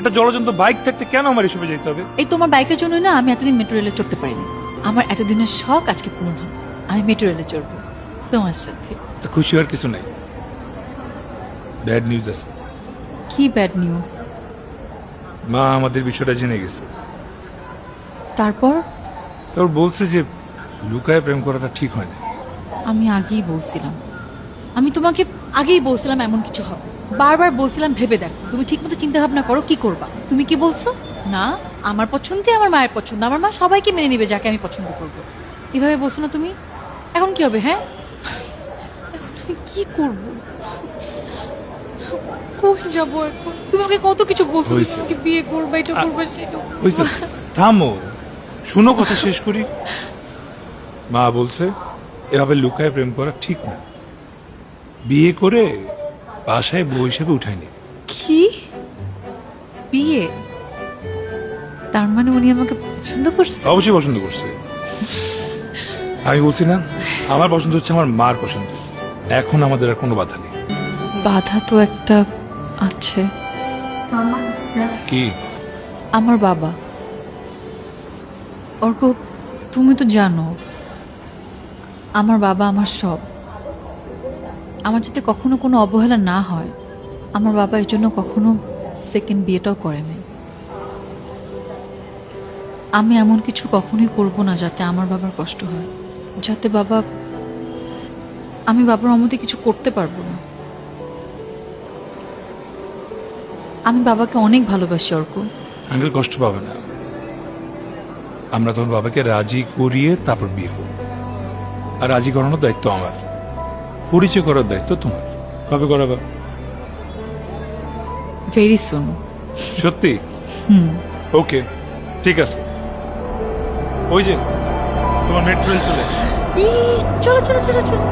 একটা জলজন্ত বাইক থাকতে কেন আমার এসবে যেতে হবে? এই তোমার বাইকের জন্য না আমি এতদিন মেট্রো রেলে চড়তে পারিনি। আমার এতদিনের শখ আজকে পূরণ হবে। আমি মেট্রো রেলে চড়বো তোমার সাথে। তো খুশি হওয়ার কিছু নাই, ব্যাড নিউজ আছে। কি ব্যাড নিউজ? মা আমাদের বিষয়টা জেনে গেছে। তারপর? তোর বলছে যে লুকায় প্রেম করাটা ঠিক হয় না। আমি আগেই বলছিলাম, আমি তোমাকে আগেই বলছিলাম এমন কিছু হবে। বারবার বলছিলাম ভেবে দেখো, তুমি ঠিক মতো চিন্তা ভাবনা করো কি করবা। তুমি কি বলছো? না, আমার পছন্দই আমার মায়ের পছন্দ, আমার মা সবাইকে মেনে নেবে যাকে আমি পছন্দ করব। এভাবে বলছো না তুমি? এখন কি হবে? হ্যাঁ, এখন আমি কি করব? কই যাবো এখন? তুমি আমাকে কত কিছু বলছো, হয়েছে। তুমি বিয়ে করবে, এটা করবে, সেটা হয়েছে, থামো, শুনো কথা শেষ করি। মা বলছে এভাবে লুকায় প্রেম করা ঠিক না, বিয়ে করে বাসায় বউ হিসেবে উঠায়নি। কি বিয়ে? তার মানে উনি আমাকে পছন্দ করছে? অবশ্যই পছন্দ করছে। আমি বলছি না, আমার পছন্দ হচ্ছে আমার মার পছন্দ। এখন আমাদের আর কোনো বাধা নেই। বাধা তো একটা আছে। কি? আমার বাবা। অর্ক, তুমি তো জানো আমার বাবা আমার সব। আমার যাতে কখনো কোনো অবহেলা না হয়, আমার বাবা এর জন্য কখনো সেকেন্ড বিয়েটাও করেনি। আমি এমন কিছু কখনোই করব না যাতে আমার বাবার কষ্ট হয়, যাতে আমি বাবার অমতে কিছু করতে পারবো না। আমি বাবাকে অনেক ভালোবাসি অর্ক। আঙ্কেল কষ্ট পাবে না, আমরা তোমার বাবাকে রাজি করিয়ে তারপর বিয়ে করব। আর রাজি করানোর দায়িত্ব আমার, পরিচয় করার দায়িত্ব তোমার। কবে করাবা? Very soon. সত্যি? ওকে, ঠিক আছে। ওই যে তোমার মেট্রো রেল চলে এসেছে। চলো চলো চলো চলো।